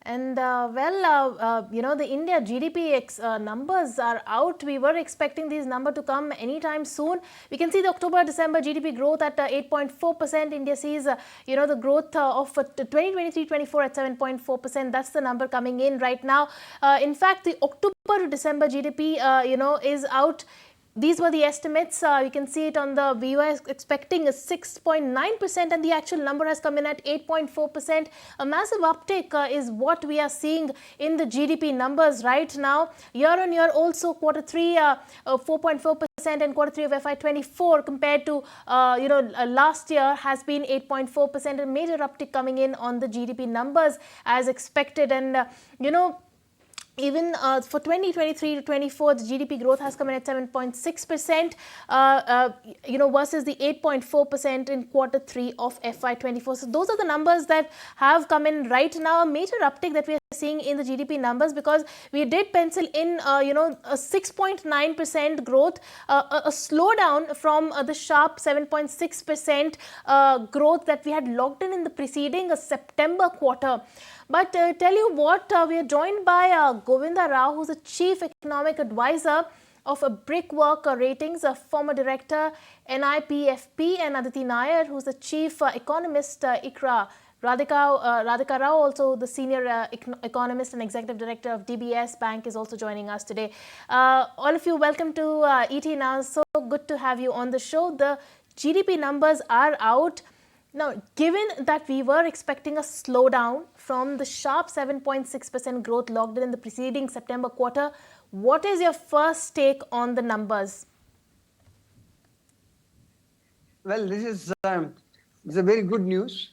And the India GDP numbers are out. We were expecting these numbers to come anytime soon. We can see the October-December GDP growth at 8.4%. India sees, the growth of 2023-24 at 7.4%. That's the number coming in right now. In fact, the October to December GDP, is out. These were the estimates. You can see it on the, we were expecting a 6.9% and the actual number has come in at 8.4%. A massive uptick is what we are seeing in the GDP numbers right now. Year on year also, quarter 3, 4.4% and quarter 3 of FY24 compared to, last year has been 8.4%. A major uptick coming in on the GDP numbers as expected. And, even for 2023 to 24, the GDP growth has come in at 7.6%, versus the 8.4% in quarter 3 of FY24. So those are the numbers that have come in right now. A major uptick that we are seeing in the GDP numbers, because we did pencil in, a 6.9% growth, a slowdown from the sharp 7.6% growth that we had logged in the preceding September quarter. But tell you what, we are joined by Govinda Rao, who's the Chief Economic Advisor of Brickwork Ratings, a former director, NIPFP, and Aditi Nair, who's the Chief Economist, ICRA. Radhika Rao, also the Senior Economist and Executive Director of DBS Bank, is also joining us today. All of you, welcome to ET Now. So good to have you on the show. The GDP numbers are out. Now, given that we were expecting a slowdown from the sharp 7.6% growth logged in the preceding September quarter, what is your first take on the numbers? Well, this is a very good news.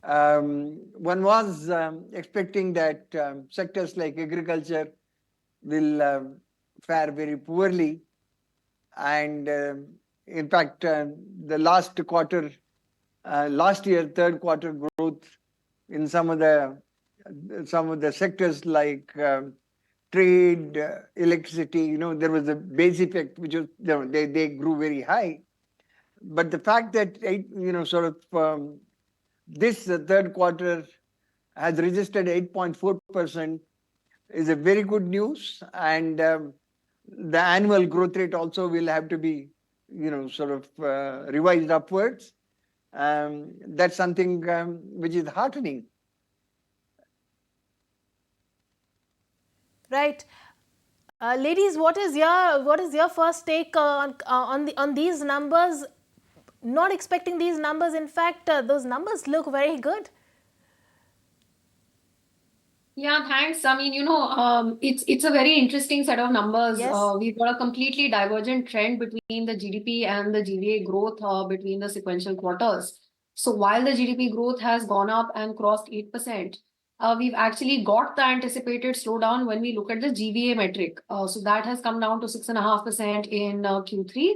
One was expecting that sectors like agriculture will fare very poorly. And in fact, the last quarter, last year, third quarter growth in some of the sectors like trade, electricity, there was a base effect, which was, they grew very high. But the fact that, this third quarter has registered 8.4% is a very good news. And the annual growth rate also will have to be, revised upwards. That's something which is heartening. Right. Ladies, what is your first take on these numbers? Not expecting these numbers. In fact, those numbers look very good. Yeah, thanks. I mean, it's a very interesting set of numbers. Yes. We've got a completely divergent trend between the GDP and the GVA growth between the sequential quarters. So while the GDP growth has gone up and crossed 8%, we've actually got the anticipated slowdown when we look at the GVA metric. So that has come down to 6.5% in Q3.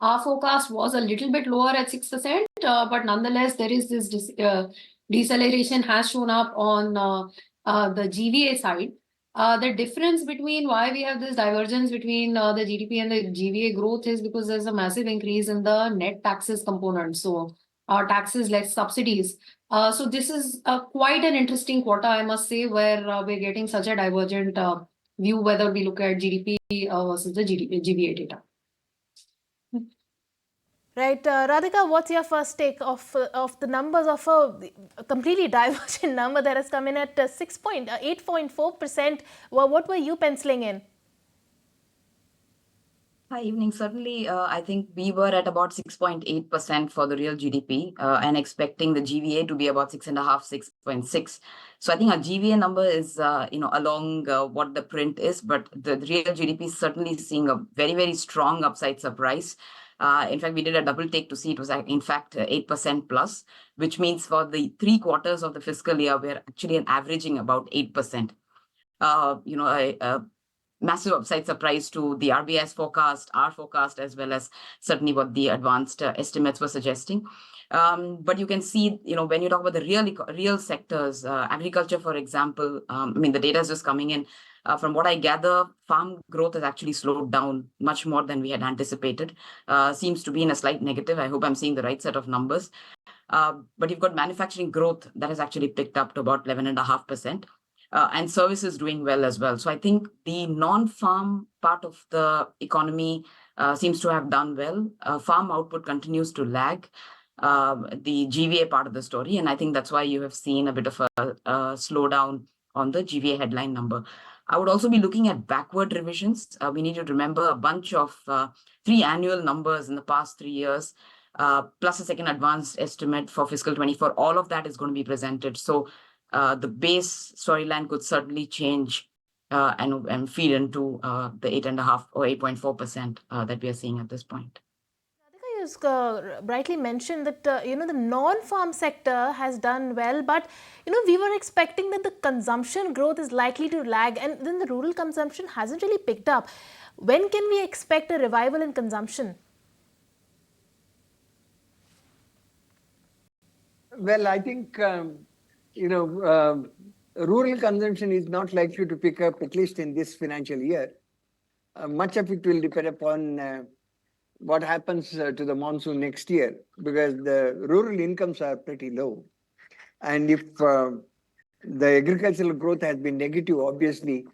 Our forecast was a little bit lower at 6%, but nonetheless, there is this deceleration has shown up on the GVA side. The difference between why we have this divergence between the GDP and the GVA growth is because there's a massive increase in the net taxes component. So taxes less subsidies. So this is quite an interesting quarter, I must say, where we're getting such a divergent view, whether we look at GDP versus the GVA data. Right. Radhika, what's your first take of the numbers of a completely divergent number that has come in at 8.4%? Well, what were you penciling in? Hi, evening. Certainly, I think we were at about 6.8% for the real GDP and expecting the GVA to be about 6.5, 6.6. So I think our GVA number is, along what the print is, but the real GDP is certainly seeing a very, very strong upside surprise. In fact, we did a double take to see it was, in fact, 8% plus, which means for the 3 quarters of the fiscal year, we're actually averaging about 8%. A massive upside surprise to the RBI's forecast, our forecast, as well as certainly what the advanced estimates were suggesting. But you can see, when you talk about the real sectors, agriculture, for example, the data is just coming in. From what I gather, farm growth has actually slowed down much more than we had anticipated. Seems to be in a slight negative. I hope I'm seeing the right set of numbers. But you've got manufacturing growth that has actually picked up to about 11.5%. And services doing well as well. So I think the non-farm part of the economy seems to have done well. Farm output continues to lag the GVA part of the story. And I think that's why you have seen a bit of a slowdown on the GVA headline number. I would also be looking at backward revisions. We need to remember a bunch of 3 annual numbers in the past 3 years, plus a second advanced estimate for fiscal 24. All of that is going to be presented. So the base storyline could certainly change and feed into the 8.5 or 8.4% that we are seeing at this point. You rightly mentioned that the non-farm sector has done well, but we were expecting that the consumption growth is likely to lag, and then the rural consumption hasn't really picked up. When can we expect a revival in consumption? Well, I think rural consumption is not likely to pick up, at least in this financial year. Much of it will depend upon what happens to the monsoon next year, because the rural incomes are pretty low. And if the agricultural growth has been negative, obviously,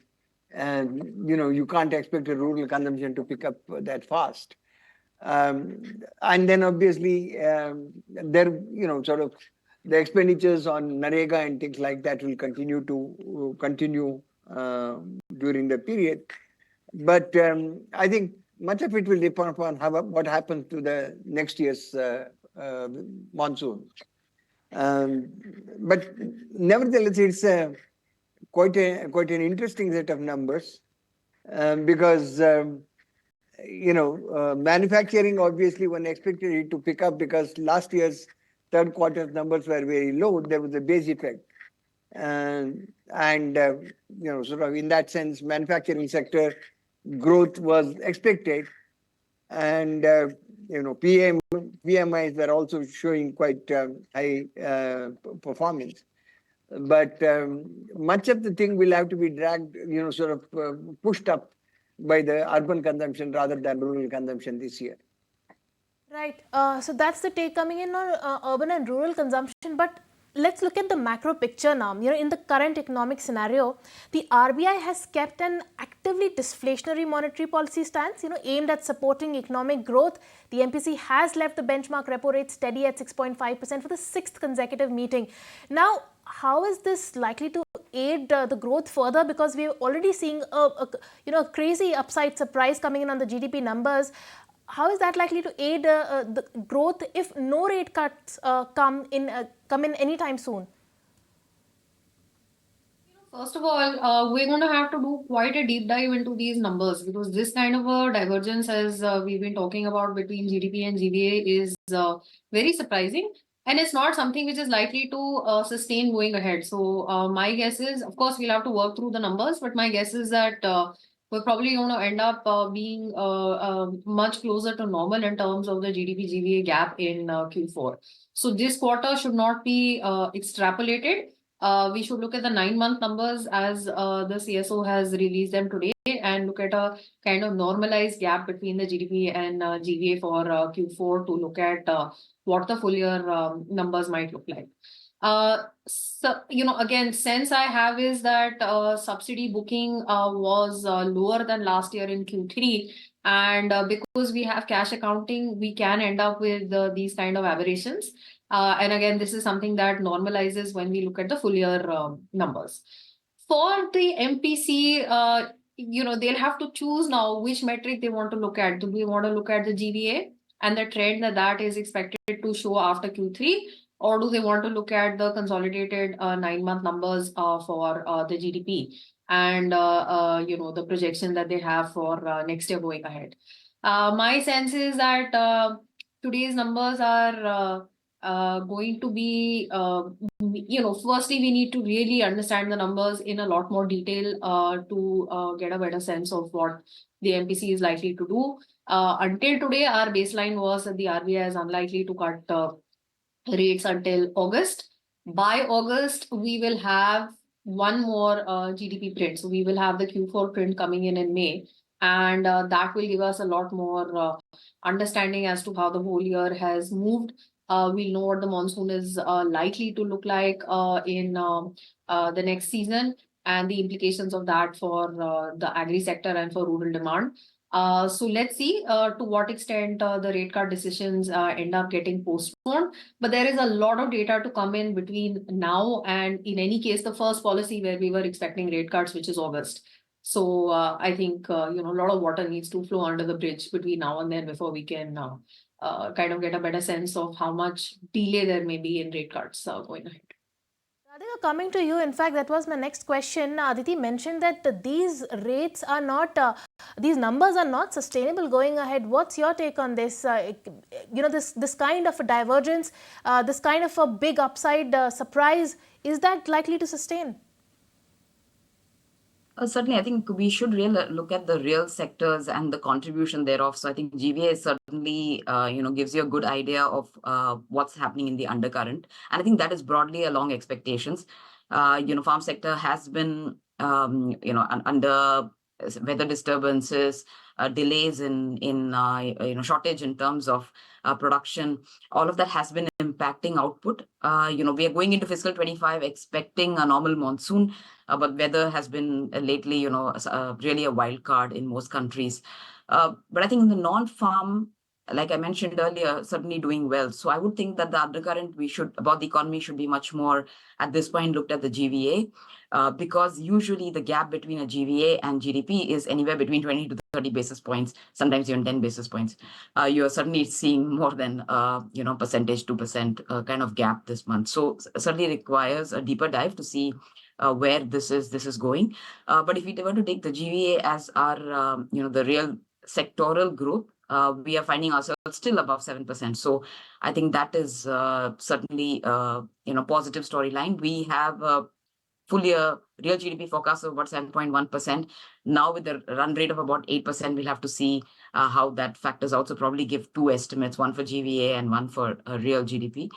and you can't expect a rural consumption to pick up that fast. And then obviously there, sort of the expenditures on Narega and things like that will continue during the period. But I think much of it will depend upon what happens to the next year's monsoon. But nevertheless, it's quite an interesting set of numbers because manufacturing, obviously, one expected it to pick up because last year's third quarter numbers were very low. There was a base effect. And sort of in that sense, manufacturing sector growth was expected. And, PMIs were also showing quite high performance. But much of the thing will have to be dragged, sort of pushed up by the urban consumption rather than rural consumption this year. Right. So that's the take coming in on urban and rural consumption. But let's look at the macro picture now. In the current economic scenario, the RBI has kept an actively deflationary monetary policy stance, aimed at supporting economic growth. The MPC has left the benchmark repo rate steady at 6.5% for the 6th consecutive meeting. Now, how is this likely to aid the growth further? Because we're already seeing a crazy upside surprise coming in on the GDP numbers. How is that likely to aid the growth if no rate cuts come in anytime soon? First of all, we're going to have to do quite a deep dive into these numbers, because this kind of a divergence, as we've been talking about, between GDP and GVA is very surprising. And it's not something which is likely to sustain going ahead. So my guess is, of course, we'll have to work through the numbers, but my guess is that we're probably going to end up being much closer to normal in terms of the GDP-GVA gap in Q4. So this quarter should not be extrapolated. We should look at the 9-month numbers as the CSO has released them today, and look at a kind of normalized gap between the GDP and GVA for Q4 to look at what the full year numbers might look like. So, again, sense I have is that subsidy booking was lower than last year in Q3. And because we have cash accounting, we can end up with these kind of aberrations. And again, this is something that normalizes when we look at the full year numbers. For the MPC, they'll have to choose now which metric they want to look at. Do we want to look at the GVA and the trend that is expected to show after Q3? Or do they want to look at the consolidated 9-month numbers for the GDP and the projection that they have for next year going ahead? My sense is that today's numbers are going to be, firstly, we need to really understand the numbers in a lot more detail to get a better sense of what the MPC is likely to do. Until today, our baseline was that the RBI is unlikely to cut rates until August. By August, we will have one more GDP print. So we will have the Q4 print coming in May, and that will give us a lot more understanding as to how the whole year has moved. We'll know what the monsoon is likely to look like in the next season, and the implications of that for the agri sector and for rural demand. So let's see to what extent the rate cut decisions end up getting postponed. But there is a lot of data to come in between now and, in any case, the first policy where we were expecting rate cuts, which is August. So I think a lot of water needs to flow under the bridge between now and then before we can kind of get a better sense of how much delay there may be in rate cuts going ahead. Radhika, coming to you, in fact, that was my next question. Aditi mentioned that these rates are not, these numbers are not sustainable going ahead. What's your take on this? This kind of a divergence, this kind of a big upside surprise, is that likely to sustain? Certainly, I think we should really look at the real sectors and the contribution thereof. So I think GVA certainly, gives you a good idea of what's happening in the undercurrent, and I think that is broadly along expectations. Farm sector has been, under weather disturbances, delays in shortage in terms of production. All of that has been impacting output. We are going into fiscal 25 expecting a normal monsoon. But weather has been lately, really a wild card in most countries. But I think in the non-farm, like I mentioned earlier, certainly doing well. So I would think that the undercurrent about the economy should be much more, at this point, looked at the GVA, because usually the gap between a GVA and GDP is anywhere between 20 to 30 basis points, sometimes even 10 basis points. You are certainly seeing more than, percentage, 2% kind of gap this month. So certainly requires a deeper dive to see where this is going. But if we were to take the GVA as our, the real sectoral growth, we are finding ourselves still above 7%. So I think that is certainly, positive storyline. We have a full year real GDP forecast of about 7.1%. Now with the run rate of about 8%, we'll have to see how that factors out. So probably give two estimates, one for GVA and one for real GDP.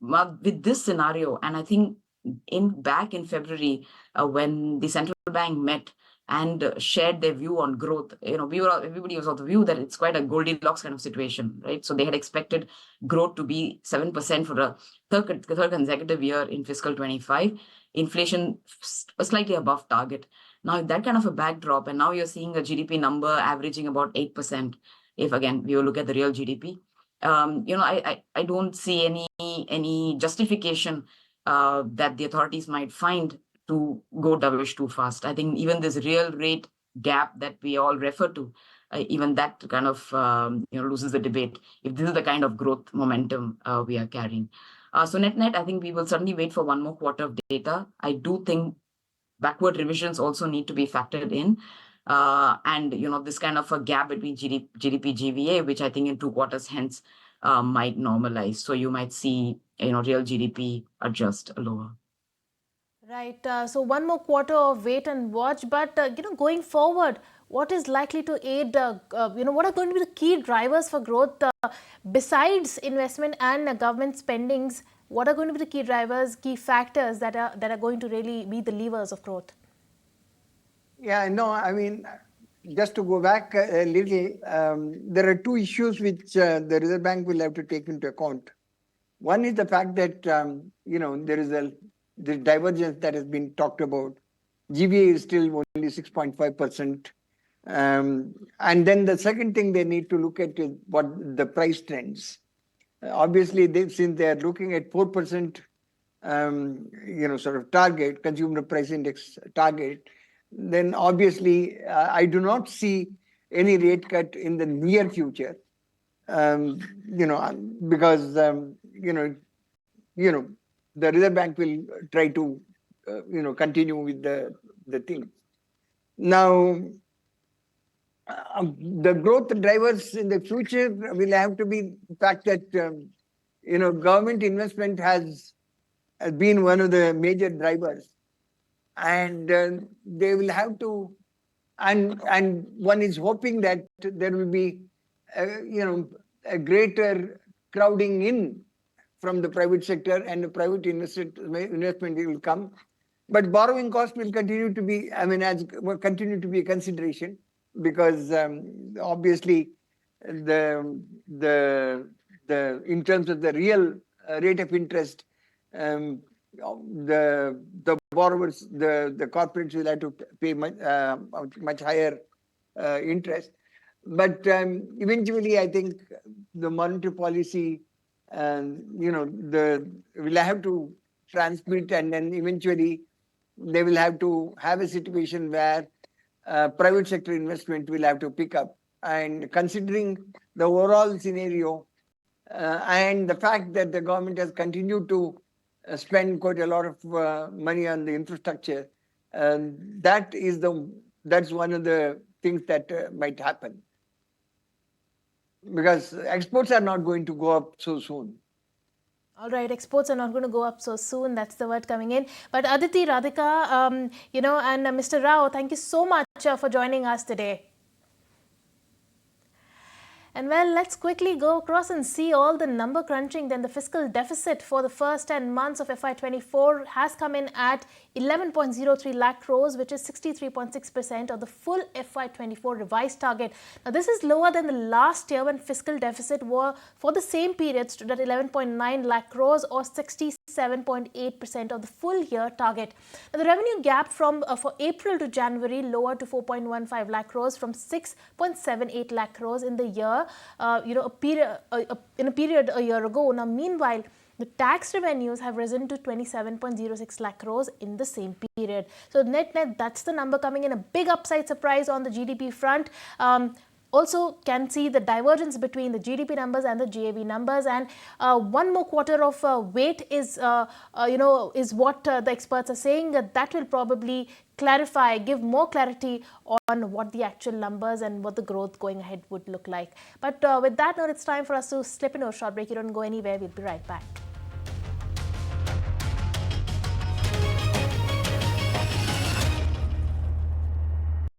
With this scenario, and I think back in February, when the central bank met and shared their view on growth, everybody was of the view that it's quite a Goldilocks kind of situation, right? So they had expected growth to be 7% for a third consecutive year in fiscal 25, inflation slightly above target. Now that kind of a backdrop, and now you're seeing a GDP number averaging about 8%. If again you look at the real GDP, I don't see any justification that the authorities might find to go dovish too fast. I think even this real rate gap that we all refer to, even that kind of loses the debate if this is the kind of growth momentum we are carrying. So net, I think we will certainly wait for one more quarter of data. I do think backward revisions also need to be factored in. And this kind of a gap between GDP GVA, which I think in 2 quarters hence might normalize. So you might see real GDP adjust lower. Right. So one more quarter of wait and watch. But going forward, what is likely to aid? What are going to be the key drivers for growth besides investment and government spendings? What are going to be the key drivers, key factors that are going to really be the levers of growth? Yeah, no, I mean, just to go back a little, there are two issues which the Reserve Bank will have to take into account. One is the fact that, there is the divergence that has been talked about. GVA is still only 6.5%. And then the second thing they need to look at is what the price trends. Obviously, since they are looking at 4%, sort of target, consumer price index target, then obviously I do not see any rate cut in the near future. Because the Reserve Bank will try to continue with the thing. Now, the growth drivers in the future will have to be the fact that government investment has been one of the major drivers, and they will have to, and one is hoping that there will be a greater crowding in from the private sector and the private investment will come. But borrowing cost will continue to be, continue to be a consideration because obviously the in terms of the real rate of interest, the borrowers, the corporates will have to pay much higher interest. But eventually, I think the monetary policy, will have to transmit, and then eventually they will have to have a situation where private sector investment will have to pick up. And considering the overall scenario and the fact that the government has continued to spend quite a lot of money on the infrastructure, that's one of the things that might happen. Because exports are not going to go up so soon. All right, exports are not going to go up so soon. That's the word coming in. But Aditi, Radhika, and Mr. Rao, thank you so much for joining us today. And well, let's quickly go across and see all the number crunching. Then the fiscal deficit for the first 10 months of FY24 has come in at 11.03 lakh crores, which is 63.6% of the full FY24 revised target. Now, this is lower than the last year when fiscal deficit were for the same period stood at 11.9 lakh crores or 67.8% of the full year target. Now, the revenue gap from for April to January lowered to 4.15 lakh crores from 6.78 lakh crores in the year. In a period a year ago. Now, meanwhile, the tax revenues have risen to 27.06 lakh crores in the same period. So, net, that's the number coming in. A big upside surprise on the GDP front. Also can see the divergence between the GDP numbers and the GAV numbers, and one more quarter of wait is what the experts are saying. That will probably clarify, give more clarity on what the actual numbers and what the growth going ahead would look like. But with that note, it's time for us to slip into a short break. You don't go anywhere. We'll be right back.